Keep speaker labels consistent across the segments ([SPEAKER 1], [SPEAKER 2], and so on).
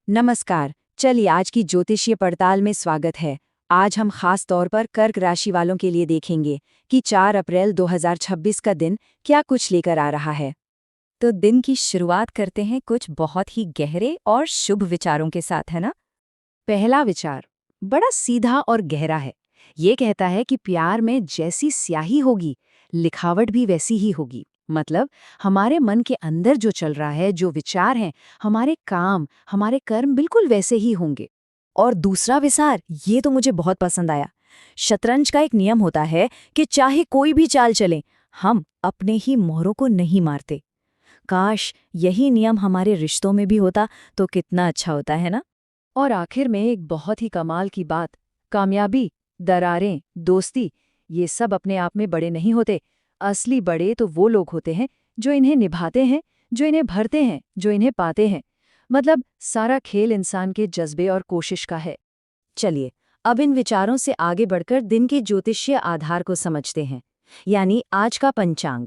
[SPEAKER 1] नमस्कार। चलिए आज की ज्योतिषीय पड़ताल में स्वागत है। आज हम खास तौर पर कर्क राशि वालों के लिए देखेंगे कि 4 अप्रैल 2026 का दिन क्या कुछ लेकर आ रहा है।
[SPEAKER 2] तो दिन की शुरुआत करते हैं कुछ बहुत ही गहरे और शुभ विचारों के साथ, है ना?
[SPEAKER 1] पहला विचार बड़ा सीधा और गहरा है। ये कहता है कि प्यार में जैसी स्याही होगी, लिखावट भी वैसी ही होगी। मतलब हमारे मन के अंदर जो चल रहा है, जो विचार हैं, हमारे काम, हमारे कर्म बिल्कुल वैसे ही होंगे।
[SPEAKER 2] और दूसरा विचार, ये तो मुझे बहुत पसंद आया। शतरंज का एक नियम होता है कि चाहे कोई भी चाल चले, हम अपने ही मोहरों को नहीं मारते। काश यही नियम हमारे रिश्तों में भी होता तो कितना अच्छा होता है ना?
[SPEAKER 1] और आखिर में एक बहुत ही कमाल की बात, कामयाबी, दरारें, दोस्ती, ये सब अपने आप में बड़े नहीं होते। असली बड़े तो वो लोग होते हैं जो इन्हें निभाते हैं, जो इन्हें भरते हैं, जो इन्हें पाते हैं। मतलब सारा खेल इंसान के जज्बे और कोशिश का है। चलिए अब इन विचारों से आगे बढ़कर दिन के ज्योतिषीय आधार को समझते हैं, यानी आज का पंचांग।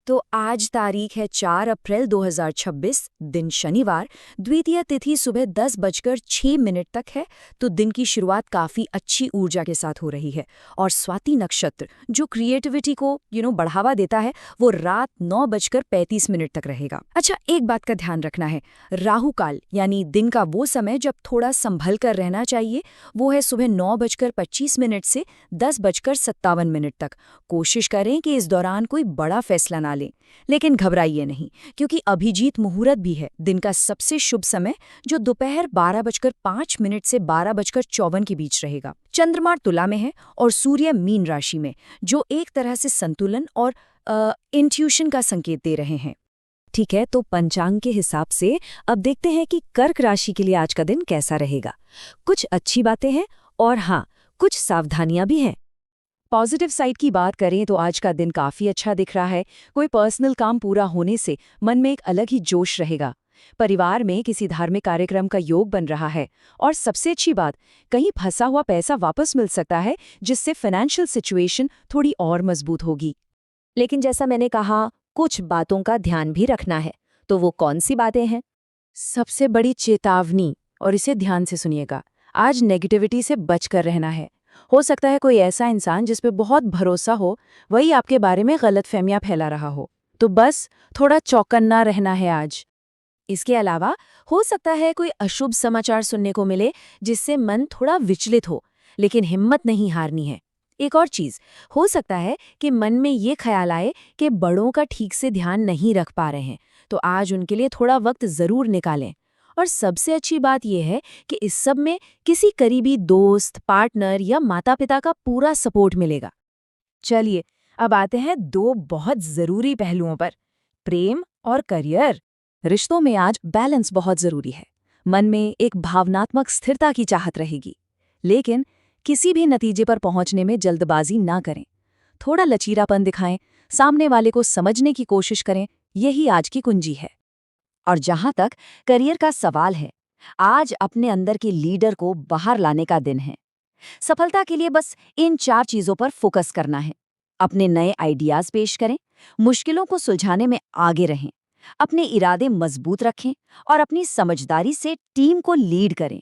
[SPEAKER 2] तो आज तारीख है 4 अप्रैल 2026, दिन शनिवार। द्वितीय तिथि सुबह 10:06 तक है। तो दिन की शुरुआत काफ़ी अच्छी ऊर्जा के साथ हो रही है। और स्वाति नक्षत्र जो क्रिएटिविटी को बढ़ावा देता है, वो रात 9:35 तक रहेगा। अच्छा, एक बात का ध्यान रखना है, राहु काल यानी दिन का वो समय जब थोड़ा संभल कर रहना चाहिए, वो है सुबह 9:25 से 10:57 तक। कोशिश करें कि इस दौरान कोई बड़ा फैसला ना लें। लेकिन घबराइए नहीं, क्योंकि अभिजीत मुहूर्त भी है, दिन का सबसे शुभ समय, जो दोपहर 12:05 से 12:54 के बीच रहेगा। चंद्रमा तुला में है और सूर्य मीन राशि में, जो एक तरह से संतुलन और इंट्यूशन का संकेत दे रहे हैं। ठीक है, तो पंचांग के हिसाब से अब देखते हैं कि कर्क राशि के लिए आज का दिन कैसा रहेगा। कुछ अच्छी बातें हैं और हाँ, कुछ सावधानियां भी हैं।
[SPEAKER 1] पॉजिटिव साइड की बात करें तो आज का दिन काफी अच्छा दिख रहा है। कोई पर्सनल काम पूरा होने से मन में एक अलग ही जोश रहेगा। परिवार में किसी धार्मिक कार्यक्रम का योग बन रहा है। और सबसे अच्छी बात, कहीं फंसा हुआ पैसा वापस मिल सकता है, जिससे फाइनेंशियल सिचुएशन थोड़ी और मजबूत होगी।
[SPEAKER 2] लेकिन जैसा मैंने कहा, कुछ बातों का ध्यान भी रखना है। तो वो कौन सी बातें हैं?
[SPEAKER 1] सबसे बड़ी चेतावनी, और इसे ध्यान से सुनिएगा, आज नेगेटिविटी से बचकर रहना है। हो सकता है कोई ऐसा इंसान जिस पे बहुत भरोसा हो, वही आपके बारे में गलतफहमियां फैला रहा हो। तो बस थोड़ा चौकन्ना रहना है आज।
[SPEAKER 2] इसके अलावा हो सकता है कोई अशुभ समाचार सुनने को मिले, जिससे मन थोड़ा विचलित हो, लेकिन हिम्मत नहीं हारनी है। एक और चीज, हो सकता है कि मन में ये ख्याल आए कि बड़ों का ठीक से ध्यान नहीं रख पा रहे हैं, तो आज उनके लिए थोड़ा वक्त जरूर निकालें। और सबसे अच्छी बात यह है कि इस सब में किसी करीबी दोस्त, पार्टनर या माता-पिता का पूरा सपोर्ट मिलेगा। चलिए अब आते हैं दो बहुत जरूरी पहलुओं पर, प्रेम और करियर।
[SPEAKER 1] रिश्तों में आज बैलेंस बहुत जरूरी है। मन में एक भावनात्मक स्थिरता की चाहत रहेगी, लेकिन किसी भी नतीजे पर पहुंचने में जल्दबाजी ना करें। थोड़ा लचीलापन दिखाएं, सामने वाले को समझने की कोशिश करें, यही आज की कुंजी है। और जहां तक करियर का सवाल है, आज अपने अंदर के लीडर को बाहर लाने का दिन है। सफलता के लिए बस इन 4 चीजों पर फोकस करना है। अपने नए आइडियाज पेश करें, मुश्किलों को सुलझाने में आगे रहें, अपने इरादे मजबूत रखें और अपनी समझदारी से टीम को लीड करें।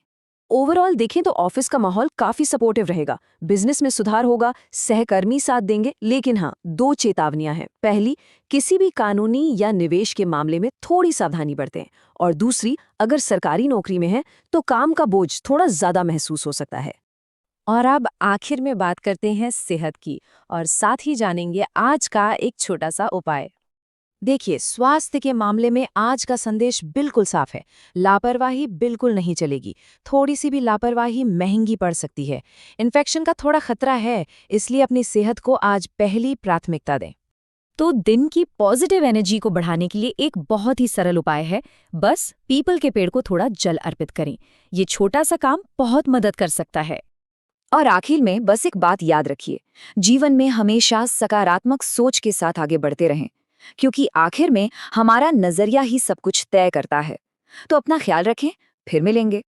[SPEAKER 1] ओवरऑल देखें तो ऑफिस का माहौल काफी सपोर्टिव रहेगा, बिजनेस में सुधार होगा, सहकर्मी साथ देंगे। लेकिन हाँ, 2 चेतावनियां हैं। पहली, किसी भी कानूनी या निवेश के मामले में थोड़ी सावधानी बरतें। और दूसरी, अगर सरकारी नौकरी में है तो काम का बोझ थोड़ा ज्यादा महसूस हो सकता है।
[SPEAKER 2] और अब आखिर में बात करते हैं सेहत की, और साथ ही जानेंगे आज का एक छोटा सा उपाय।
[SPEAKER 1] देखिए, स्वास्थ्य के मामले में आज का संदेश बिल्कुल साफ है। लापरवाही बिल्कुल नहीं चलेगी। थोड़ी सी भी लापरवाही महंगी पड़ सकती है। इन्फेक्शन का थोड़ा खतरा है, इसलिए अपनी सेहत को आज पहली प्राथमिकता दें।
[SPEAKER 2] तो दिन की पॉजिटिव एनर्जी को बढ़ाने के लिए एक बहुत ही सरल उपाय है, बस पीपल के पेड़ को थोड़ा जल अर्पित करें। ये छोटा सा काम बहुत मदद कर सकता है।
[SPEAKER 1] और आखिर में बस एक बात याद रखिए, जीवन में हमेशा सकारात्मक सोच के साथ आगे बढ़ते रहें, क्योंकि आखिर में हमारा नजरिया ही सब कुछ तय करता है। तो अपना ख्याल रखें, फिर मिलेंगे।